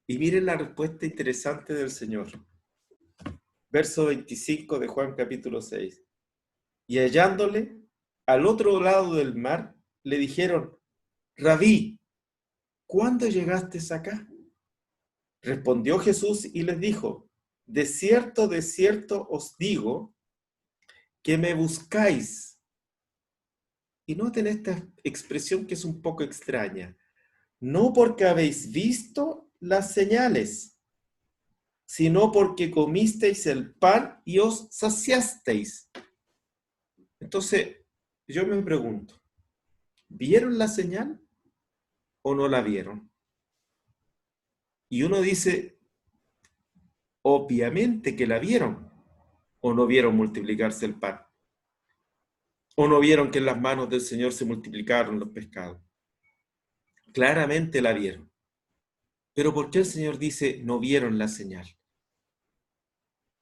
Y miren la respuesta interesante del Señor. Verso 25 de Juan capítulo 6. Y hallándole al otro lado del mar, le dijeron: Rabí, ¿cuándo llegaste acá? Respondió Jesús y les dijo: de cierto os digo, que me buscáis. Y noten esta expresión que es un poco extraña. No porque habéis visto las señales, sino porque comisteis el pan y os saciasteis. Entonces, yo me pregunto, ¿vieron la señal o no la vieron? Y uno dice, obviamente que la vieron, o no vieron multiplicarse el pan, o no vieron que en las manos del Señor se multiplicaron los pescados. Claramente la vieron. Pero ¿por qué el Señor dice no vieron la señal?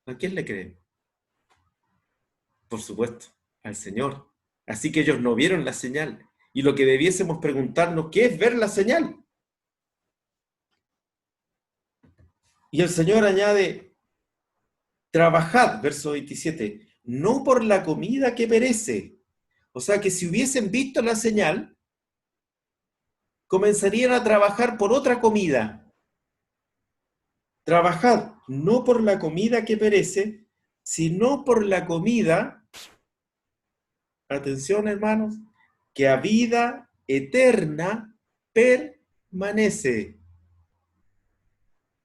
¿A quién le creen? Por supuesto, al Señor. Así que ellos no vieron la señal. Y lo que debiésemos preguntarnos, ¿qué es ver la señal? Y el Señor añade, trabajad, verso 27, no por la comida que perece. O sea que si hubiesen visto la señal, comenzarían a trabajar por otra comida. Trabajad no por la comida que perece, sino por la comida, atención hermanos, que a vida eterna permanece.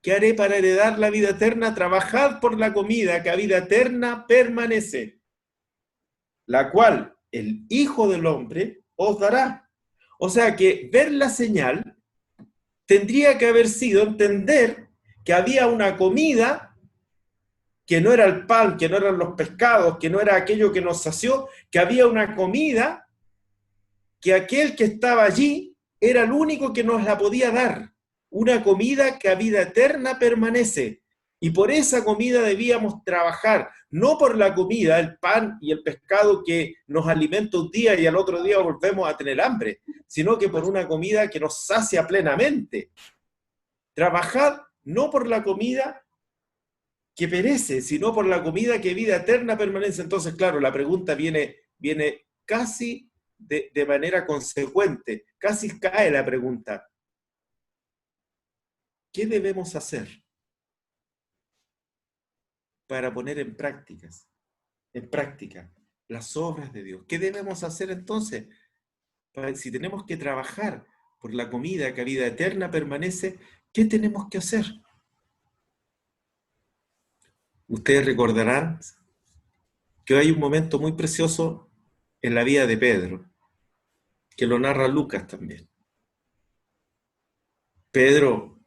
¿Qué haré para heredar la vida eterna? Trabajad por la comida que a vida eterna permanece, la cual el Hijo del Hombre os dará. O sea que ver la señal tendría que haber sido entender que había una comida que no era el pan, que no eran los pescados, que no era aquello que nos sació, que había una comida que aquel que estaba allí era el único que nos la podía dar. Una comida que a vida eterna permanece. Y por esa comida debíamos trabajar, no por la comida, el pan y el pescado que nos alimenta un día y al otro día volvemos a tener hambre, sino que por una comida que nos sacia plenamente. Trabajad no por la comida que perece, sino por la comida que vida eterna permanece. Entonces, claro, la pregunta viene casi de manera consecuente, casi cae la pregunta. ¿Qué debemos hacer para poner en práctica las obras de Dios? ¿Qué debemos hacer entonces? Si tenemos que trabajar por la comida que a vida eterna permanece, ¿qué tenemos que hacer? Ustedes recordarán que hay un momento muy precioso en la vida de Pedro, que lo narra Lucas también. Pedro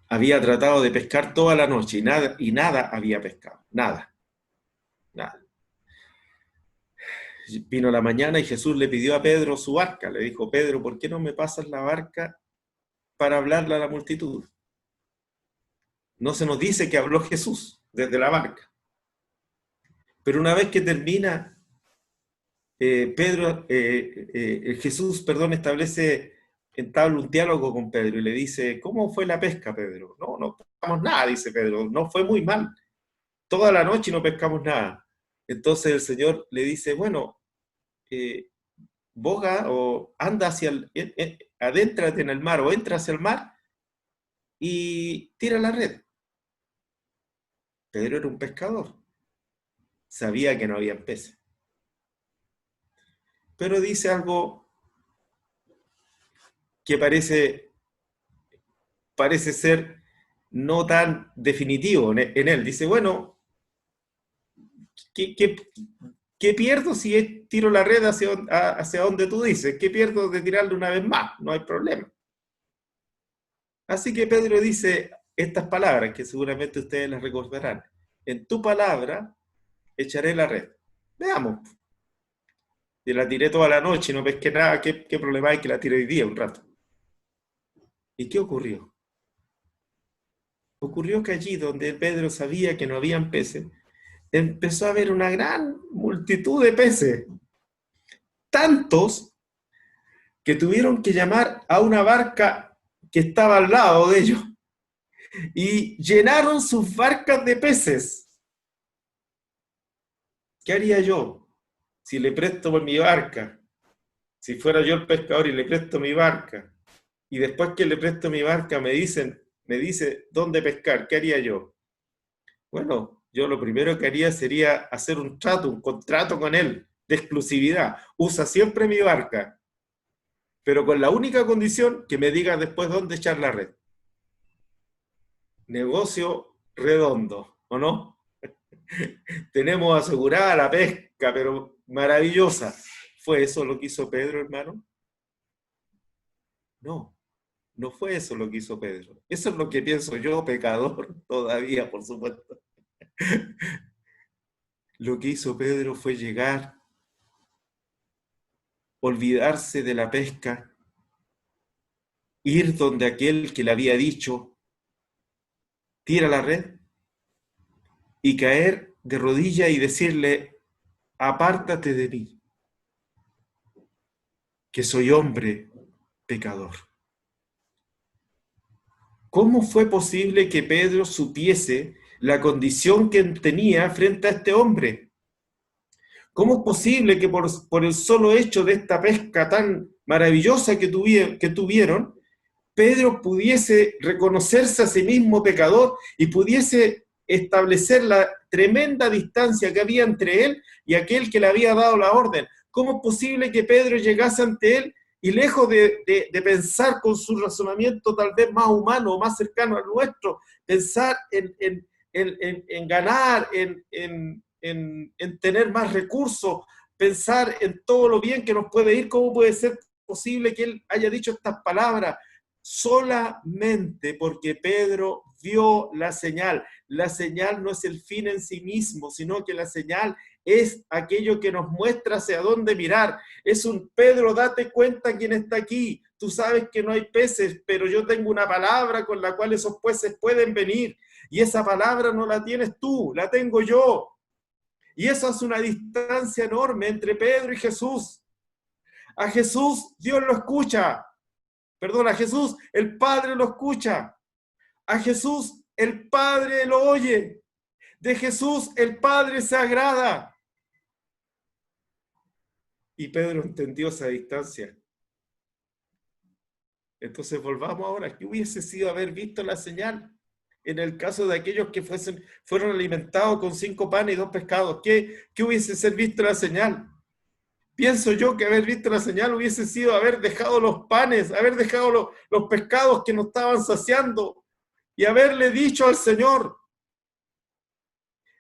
había tratado de pescar toda la noche y nada había pescado, nada. Vino la mañana y Jesús le pidió a Pedro su barca. Le dijo, Pedro, ¿por qué no me pasas la barca para hablarle a la multitud? No se nos dice que habló Jesús desde la barca. Pero una vez que termina, Jesús entabla un diálogo con Pedro y le dice, ¿cómo fue la pesca, Pedro? No pescamos nada, dice Pedro, no fue muy mal. Toda la noche no pescamos nada. Entonces el Señor le dice, bueno, boga o anda adéntrate en el mar o entra hacia el mar y tira la red. Pedro era un pescador, sabía que no había peces. Pero dice algo que parece ser no tan definitivo en él. Dice, bueno, ¿qué pierdo si tiro la red hacia donde tú dices? ¿Qué pierdo de tirarle una vez más? No hay problema. Así que Pedro dice estas palabras que seguramente ustedes las recordarán. En tu palabra echaré la red. Veamos. Y la tiré toda la noche y no pesqué nada. ¿Qué problema hay que la tiré hoy día un rato? ¿Y qué ocurrió? Ocurrió que allí donde Pedro sabía que no habían peces, empezó a haber una gran multitud de peces. Tantos que tuvieron que llamar a una barca que estaba al lado de ellos y llenaron sus barcas de peces. ¿Qué haría yo si le presto por mi barca? Si fuera yo el pescador y le presto mi barca, y después que le presto mi barca me dice dónde pescar, ¿qué haría yo? Bueno, yo lo primero que haría sería hacer un contrato con él de exclusividad. Usa siempre mi barca, pero con la única condición que me diga después dónde echar la red. Negocio redondo, ¿o no? Tenemos asegurada la pesca, pero maravillosa. ¿Fue eso lo que hizo Pedro, hermano? No, no fue eso lo que hizo Pedro. Eso es lo que pienso yo, pecador, todavía, por supuesto. Lo que hizo Pedro fue llegar, olvidarse de la pesca, ir donde aquel que le había dicho, tira la red, y caer de rodillas y decirle, apártate de mí, que soy hombre pecador. ¿Cómo fue posible que Pedro supiese la condición que tenía frente a este hombre? ¿Cómo es posible que por el solo hecho de esta pesca tan maravillosa que tuvieron, Pedro pudiese reconocerse a sí mismo pecador y pudiese establecer la tremenda distancia que había entre él y aquel que le había dado la orden? ¿Cómo es posible que Pedro llegase ante él y lejos de pensar con su razonamiento tal vez más humano o más cercano al nuestro, pensar en ganar, en tener más recursos, pensar en todo lo bien que nos puede ir? ¿Cómo puede ser posible que él haya dicho estas palabras? Solamente porque Pedro vio la señal. La señal no es el fin en sí mismo, sino que la señal es aquello que nos muestra hacia dónde mirar. Es un Pedro, date cuenta quién está aquí. Tú sabes que no hay peces, pero yo tengo una palabra con la cual esos peces pueden venir. Y esa palabra no la tienes tú, la tengo yo. Y eso hace una distancia enorme entre Pedro y Jesús. A Jesús Dios lo escucha. Perdón, a Jesús el Padre lo escucha. A Jesús el Padre lo oye. De Jesús el Padre se agrada. Y Pedro entendió esa distancia. Entonces volvamos ahora. ¿Qué hubiese sido haber visto la señal en el caso de aquellos que fueron alimentados con 5 panes y 2 pescados? ¿Qué hubiese ser visto la señal? Pienso yo que haber visto la señal hubiese sido haber dejado los panes, haber dejado los pescados que nos estaban saciando y haberle dicho al Señor,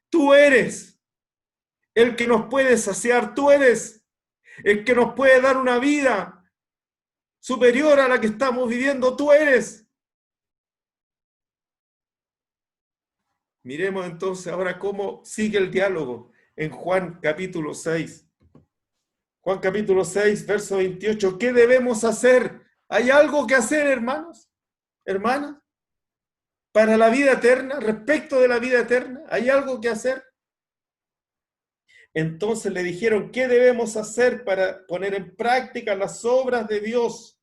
tú eres el que nos puede saciar, tú eres el que nos puede dar una vida superior a la que estamos viviendo, tú eres. Miremos entonces ahora cómo sigue el diálogo en Juan capítulo 6. Juan capítulo 6, verso 28. ¿Qué debemos hacer? ¿Hay algo que hacer, hermanos? ¿Hermanas? Para la vida eterna, respecto de la vida eterna, ¿hay algo que hacer? Entonces le dijeron, ¿qué debemos hacer para poner en práctica las obras de Dios?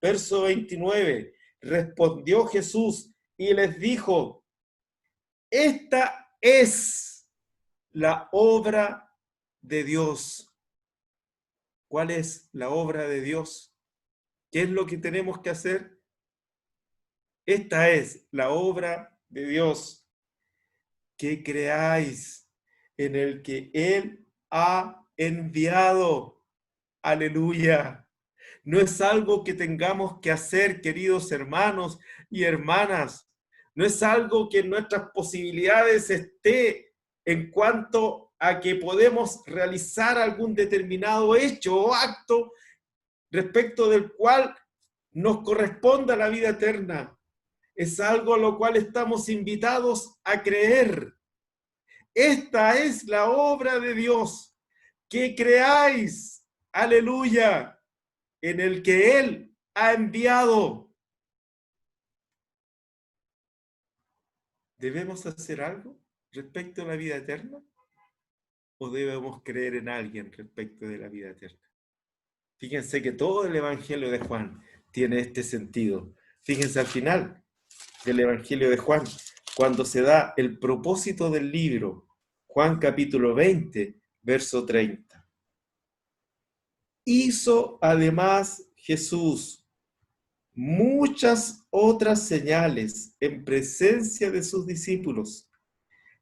Verso 29. Respondió Jesús y les dijo, esta es la obra de Dios. ¿Cuál es la obra de Dios? ¿Qué es lo que tenemos que hacer? Esta es la obra de Dios, que creáis en el que Él ha enviado. Aleluya. No es algo que tengamos que hacer, queridos hermanos y hermanas. No es algo que en nuestras posibilidades esté en cuanto a que podemos realizar algún determinado hecho o acto respecto del cual nos corresponda la vida eterna. Es algo a lo cual estamos invitados a creer. Esta es la obra de Dios, que creáis, aleluya, en el que Él ha enviado. ¿Debemos hacer algo respecto a la vida eterna? ¿O debemos creer en alguien respecto de la vida eterna? Fíjense que todo el Evangelio de Juan tiene este sentido. Fíjense al final, del Evangelio de Juan, cuando se da el propósito del libro, Juan capítulo 20, verso 30. Hizo además Jesús muchas otras señales en presencia de sus discípulos,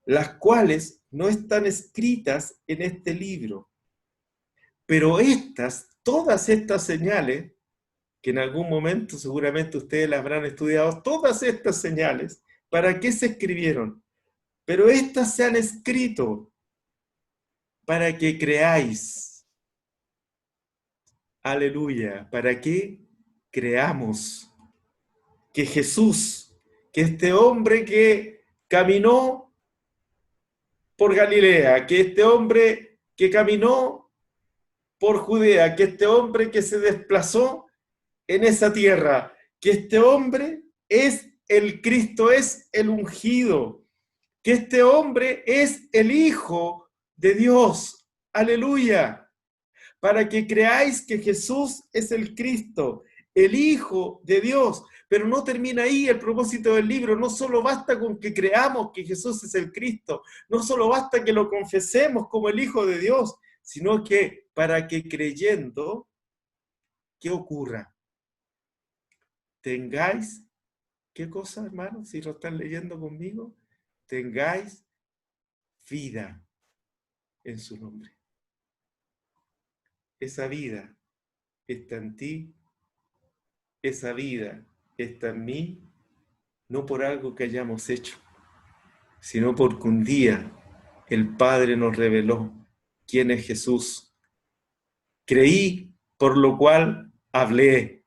las cuales no están escritas en este libro. Pero todas estas señales, que en algún momento seguramente ustedes las habrán estudiado, todas estas señales, ¿para qué se escribieron? Pero estas se han escrito para que creáis. Aleluya. ¿Para qué creamos que Jesús, que este hombre que caminó por Galilea, que este hombre que caminó por Judea, que este hombre que se desplazó en esa tierra, que este hombre es el Cristo, es el ungido, que este hombre es el Hijo de Dios? Aleluya. Para que creáis que Jesús es el Cristo, el Hijo de Dios. Pero no termina ahí el propósito del libro. No solo basta con que creamos que Jesús es el Cristo, no solo basta que lo confesemos como el Hijo de Dios, sino que para que creyendo, ¿qué ocurra? Tengáis, ¿qué cosa, hermanos? Si lo están leyendo conmigo, tengáis vida en su nombre. Esa vida está en ti, esa vida está en mí, no por algo que hayamos hecho, sino porque un día el Padre nos reveló quién es Jesús. Creí, por lo cual hablé.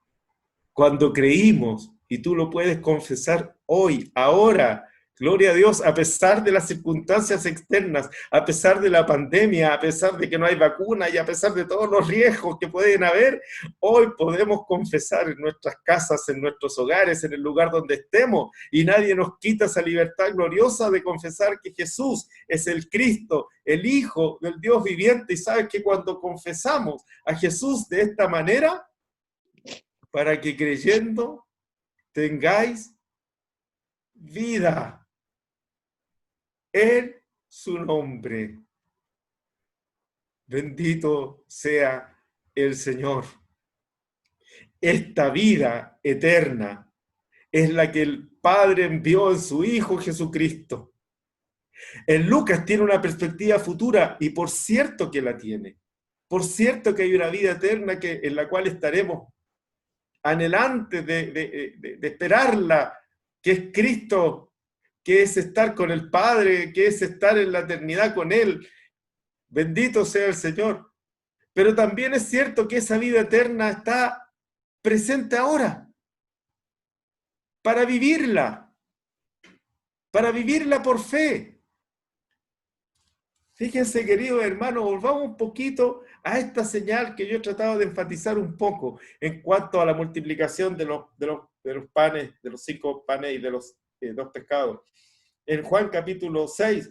Cuando creímos, y tú lo puedes confesar hoy, ahora, gloria a Dios, a pesar de las circunstancias externas, a pesar de la pandemia, a pesar de que no hay vacuna y a pesar de todos los riesgos que pueden haber, hoy podemos confesar en nuestras casas, en nuestros hogares, en el lugar donde estemos, y nadie nos quita esa libertad gloriosa de confesar que Jesús es el Cristo, el Hijo del Dios viviente. Y sabes que cuando confesamos a Jesús de esta manera, para que creyendo tengáis vida en su nombre. Bendito sea el Señor. Esta vida eterna es la que el Padre envió en su Hijo Jesucristo. En Lucas tiene una perspectiva futura, y por cierto que la tiene. Por cierto que hay una vida eterna en la cual estaremos anhelantes de esperarla, que es Cristo, que es estar con el Padre, que es estar en la eternidad con Él. Bendito sea el Señor. Pero también es cierto que esa vida eterna está presente ahora, para vivirla por fe. Fíjense, queridos hermanos, volvamos un poquito a esta señal que yo he tratado de enfatizar un poco en cuanto a la multiplicación de los panes, de los 5 panes y de los 2 pescados. En Juan capítulo 6,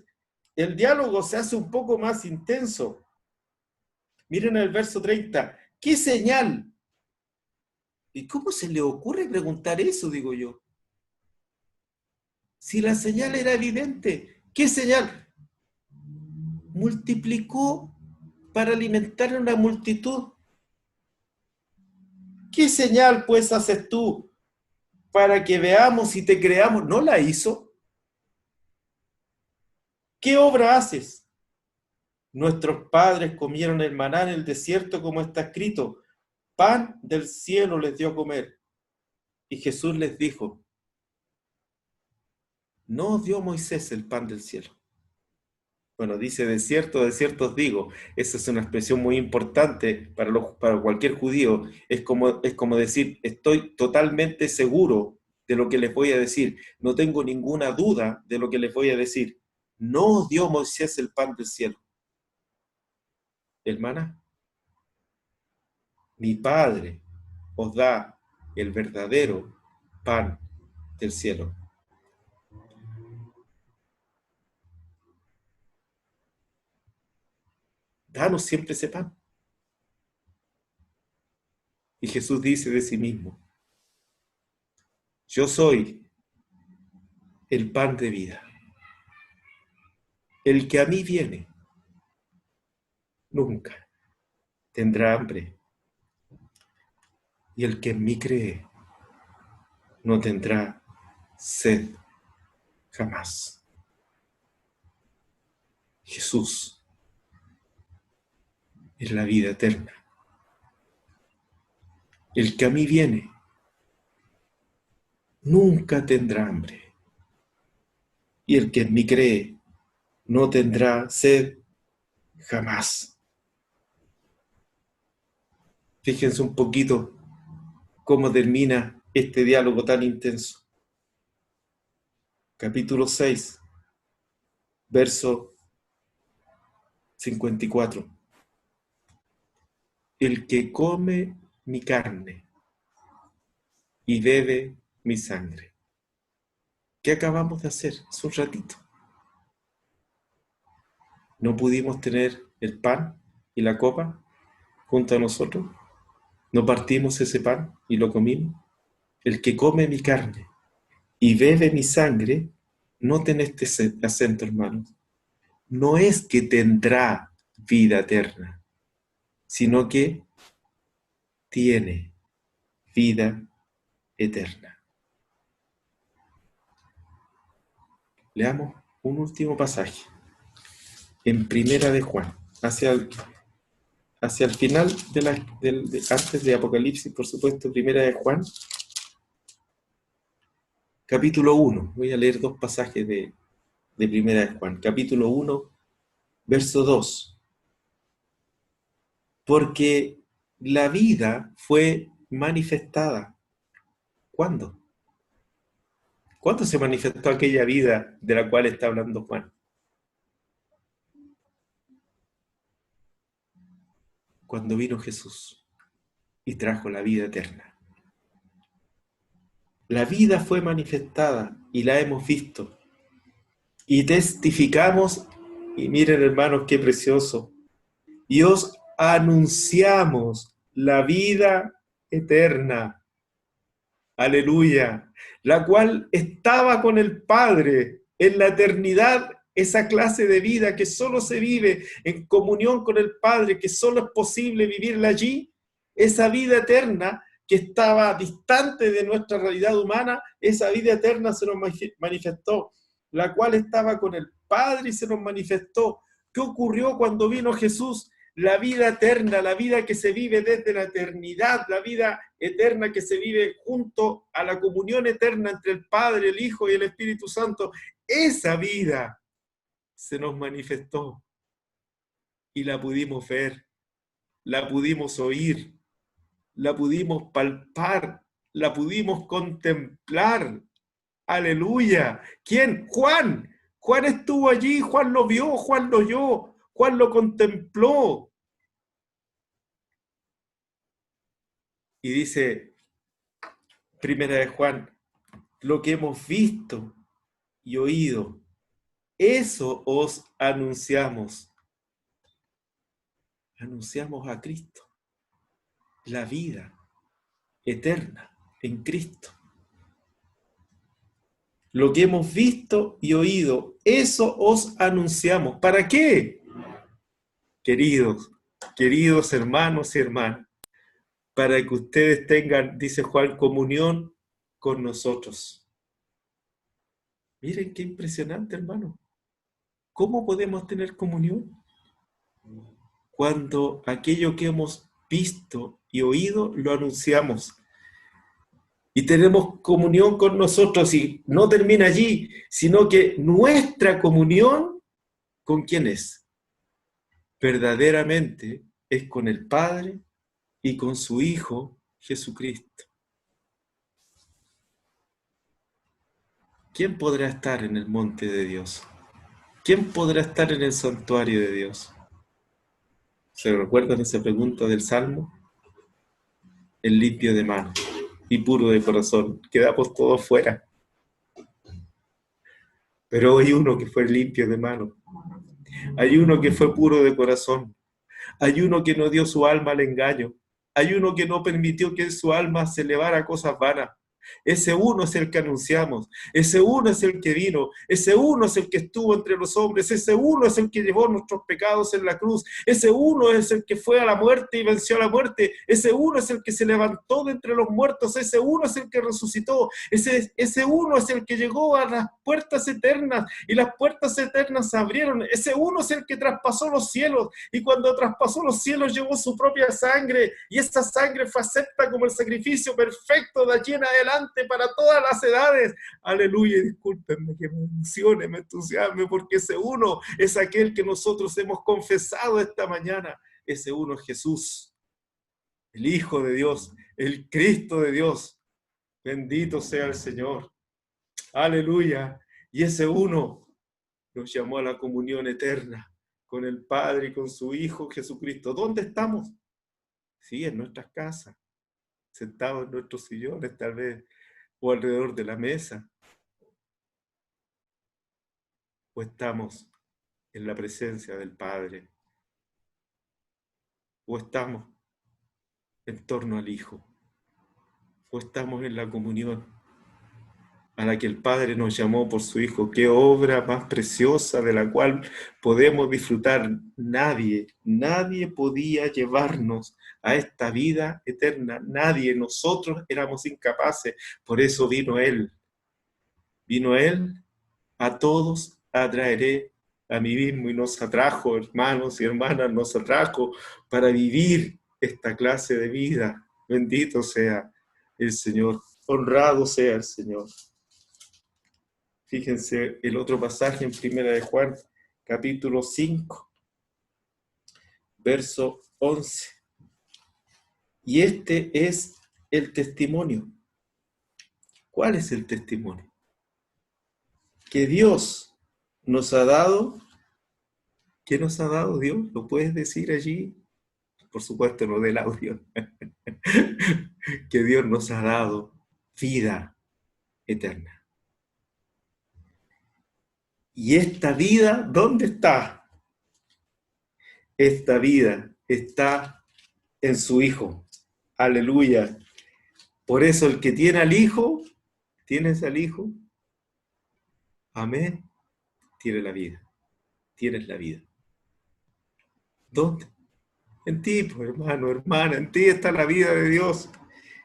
el diálogo se hace un poco más intenso. Miren el verso 30. ¿Qué señal? ¿Y cómo se le ocurre preguntar eso, digo yo? Si la señal era evidente. ¿Qué señal? Multiplicó para alimentar a una multitud. ¿Qué señal pues haces tú para que veamos y te creamos? ¿No la hizo? ¿Qué obra haces? Nuestros padres comieron el maná en el desierto, como está escrito: pan del cielo les dio a comer. Y Jesús les dijo: ¿no os dio Moisés el pan del cielo? Bueno, dice de cierto os digo. Esa es una expresión muy importante para cualquier judío. Es como decir, estoy totalmente seguro de lo que les voy a decir. No tengo ninguna duda de lo que les voy a decir. ¿No os dio Moisés el pan del cielo? Hermana, mi Padre os da el verdadero pan del cielo. Danos siempre ese pan. Y Jesús dice de sí mismo: yo soy el pan de vida. El que a mí viene, nunca tendrá hambre. Y el que en mí cree, no tendrá sed jamás. Jesús es la vida eterna. El que a mí viene, nunca tendrá hambre. Y el que en mí cree, no tendrá sed jamás. Fíjense un poquito cómo termina este diálogo tan intenso. Capítulo 6, verso 54. El que come mi carne y bebe mi sangre. ¿Qué acabamos de hacer hace un ratito? ¿No pudimos tener el pan y la copa junto a nosotros? ¿No partimos ese pan y lo comimos? El que come mi carne y bebe mi sangre, noten este acento, hermanos, no es que tendrá vida eterna, sino que tiene vida eterna. Leamos un último pasaje en Primera de Juan, hacia el final antes de Apocalipsis, por supuesto, Primera de Juan, capítulo 1. Voy a leer dos pasajes de Primera de Juan. Capítulo 1, verso 2. Porque la vida fue manifestada. ¿Cuándo? ¿Cuándo se manifestó aquella vida de la cual está hablando Juan? Cuando vino Jesús y trajo la vida eterna. La vida fue manifestada y la hemos visto. Y testificamos, y miren hermanos qué precioso, y os anunciamos la vida eterna. Aleluya. La cual estaba con el Padre en la eternidad, esa clase de vida que solo se vive en comunión con el Padre, que solo es posible vivirla allí, esa vida eterna que estaba distante de nuestra realidad humana, esa vida eterna se nos manifestó, la cual estaba con el Padre y se nos manifestó. ¿Qué ocurrió cuando vino Jesús? La vida eterna, la vida que se vive desde la eternidad, la vida eterna que se vive junto a la comunión eterna entre el Padre, el Hijo y el Espíritu Santo, esa vida se nos manifestó y la pudimos ver, la pudimos oír, la pudimos palpar, la pudimos contemplar. ¡Aleluya! ¿Quién? Juan. Juan estuvo allí, Juan lo vio, Juan lo oyó, Juan lo contempló. Y dice, Primera de Juan, lo que hemos visto y oído, eso os anunciamos. Anunciamos a Cristo, la vida eterna en Cristo. Lo que hemos visto y oído, eso os anunciamos. ¿Para qué? Queridos hermanos y hermanas, para que ustedes tengan, dice Juan, comunión con nosotros. Miren qué impresionante, hermano. ¿Cómo podemos tener comunión? Cuando aquello que hemos visto y oído lo anunciamos. Y tenemos comunión con nosotros, y no termina allí, sino que nuestra comunión, ¿con quién es? Verdaderamente es con el Padre y con su Hijo Jesucristo. ¿Quién podrá estar en el monte de Dios? ¿Quién podrá estar en el santuario de Dios? ¿Se recuerdan esa pregunta del Salmo? El limpio de manos y puro de corazón. Quedamos todos fuera. Pero hay uno que fue limpio de manos. Hay uno que fue puro de corazón. Hay uno que no dio su alma al engaño. Hay uno que no permitió que su alma se elevara a cosas vanas. Ese uno es el que anunciamos, ese uno es el que vino, ese uno es el que estuvo entre los hombres, ese uno es el que llevó nuestros pecados en la cruz, ese uno es el que fue a la muerte y venció a la muerte, ese uno es el que se levantó de entre los muertos, ese uno es el que resucitó, ese uno es el que llegó a las puertas eternas y las puertas eternas se abrieron, ese uno es el que traspasó los cielos y cuando traspasó los cielos llevó su propia sangre y esa sangre fue acepta como el sacrificio perfecto de allí en adelante para todas las edades. Aleluya, y discúlpenme que me emocione, me entusiasme, porque ese uno es aquel que nosotros hemos confesado esta mañana. Ese uno es Jesús, el Hijo de Dios, el Cristo de Dios. Bendito sea el Señor. Aleluya. Y ese uno nos llamó a la comunión eterna con el Padre y con su Hijo Jesucristo. ¿Dónde estamos? Sí, en nuestras casas, sentados en nuestros sillones tal vez, o alrededor de la mesa, o estamos en la presencia del Padre, o estamos en torno al Hijo, o estamos en la comunión a la que el Padre nos llamó por su Hijo. Qué obra más preciosa de la cual podemos disfrutar. Nadie podía llevarnos a esta vida eterna. Nadie, nosotros éramos incapaces. Por eso vino Él. Vino Él, a todos atraeré a mí mismo y nos atrajo, hermanos y hermanas, nos atrajo para vivir esta clase de vida. Bendito sea el Señor. Honrado sea el Señor. Fíjense el otro pasaje en Primera de Juan, capítulo 5, verso 11. Y este es el testimonio. ¿Cuál es el testimonio? Que Dios nos ha dado. ¿Qué nos ha dado Dios? ¿Lo puedes decir allí? Por supuesto, no del audio. Que Dios nos ha dado vida eterna. ¿Y esta vida dónde está? Esta vida está en su Hijo. Aleluya. Por eso el que tiene al Hijo, ¿tienes al Hijo? Amén. Tiene la vida. Tienes la vida. ¿Dónde? En ti, pues, hermano, hermana, en ti está la vida de Dios.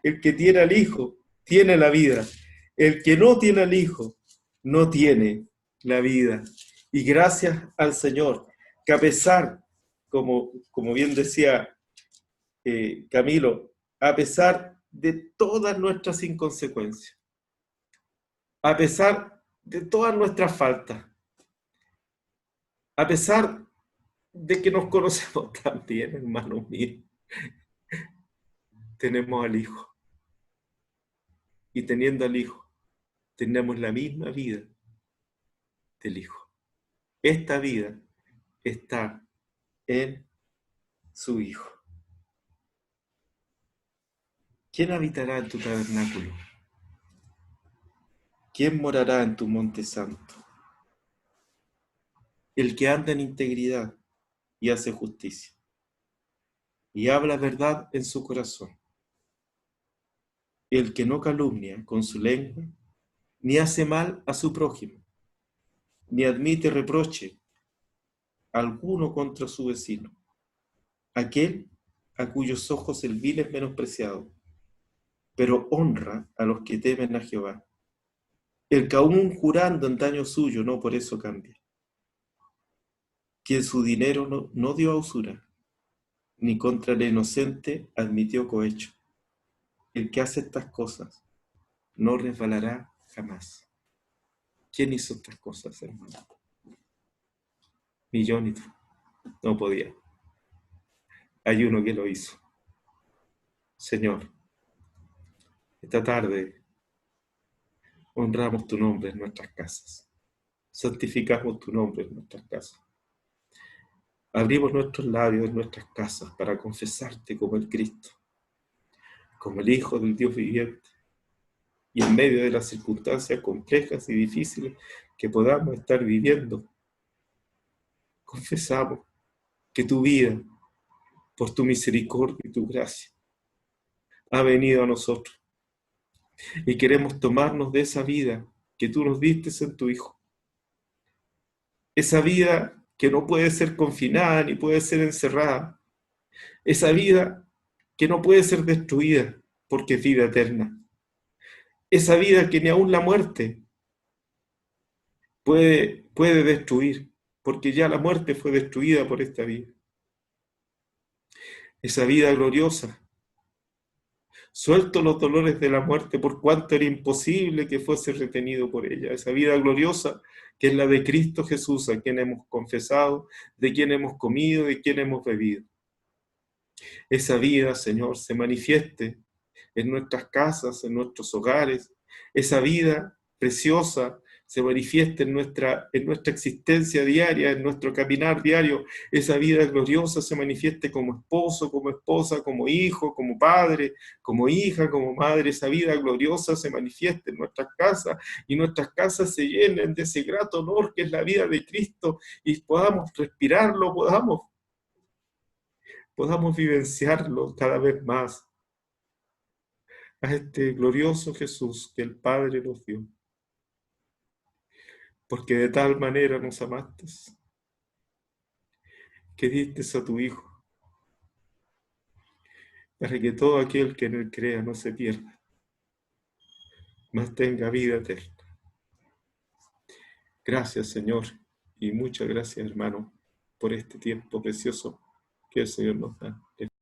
El que tiene al Hijo, tiene la vida. El que no tiene al Hijo, no tiene la vida. Y gracias al Señor, que a pesar, como bien decía Camilo, a pesar de todas nuestras inconsecuencias, a pesar de todas nuestras faltas, a pesar de que nos conocemos tan bien, hermanos míos, tenemos al Hijo. Y teniendo al Hijo, tenemos la misma vida del Hijo. Esta vida está en su Hijo. ¿Quién habitará en tu tabernáculo? ¿Quién morará en tu monte santo? El que anda en integridad y hace justicia, y habla verdad en su corazón. El que no calumnia con su lengua, ni hace mal a su prójimo, ni admite reproche alguno contra su vecino. Aquel a cuyos ojos el vil es menospreciado, pero honra a los que temen a Jehová. El que aún jurando en daño suyo no por eso cambia. Quien su dinero no dio a usura, ni contra el inocente admitió cohecho. El que hace estas cosas no resbalará jamás. ¿Quién hizo estas cosas, hermano? Millones. No podía. Hay uno que lo hizo. Señor, esta tarde honramos tu nombre en nuestras casas. Santificamos tu nombre en nuestras casas. Abrimos nuestros labios en nuestras casas para confesarte como el Cristo, como el Hijo del Dios viviente. Y en medio de las circunstancias complejas y difíciles que podamos estar viviendo, confesamos que tu vida, por tu misericordia y tu gracia, ha venido a nosotros. Y queremos tomarnos de esa vida que tú nos diste en tu Hijo. Esa vida que no puede ser confinada ni puede ser encerrada. Esa vida que no puede ser destruida porque es vida eterna. Esa vida que ni aun la muerte puede destruir, porque ya la muerte fue destruida por esta vida. Esa vida gloriosa. Suelto los dolores de la muerte por cuanto era imposible que fuese retenido por ella. Esa vida gloriosa que es la de Cristo Jesús, a quien hemos confesado, de quien hemos comido, de quien hemos bebido. Esa vida, Señor, se manifieste en nuestras casas, en nuestros hogares. Esa vida preciosa se manifieste en nuestra existencia diaria, en nuestro caminar diario. Esa vida gloriosa se manifieste como esposo, como esposa, como hijo, como padre, como hija, como madre. Esa vida gloriosa se manifieste en nuestras casas y nuestras casas se llenen de ese grato olor que es la vida de Cristo y podamos respirarlo, podamos vivenciarlo cada vez más a este glorioso Jesús que el Padre nos dio. Porque de tal manera nos amaste, que diste a tu Hijo, para que todo aquel que en él crea no se pierda, mas tenga vida eterna. Gracias, Señor, y muchas gracias, hermano, por este tiempo precioso que el Señor nos da.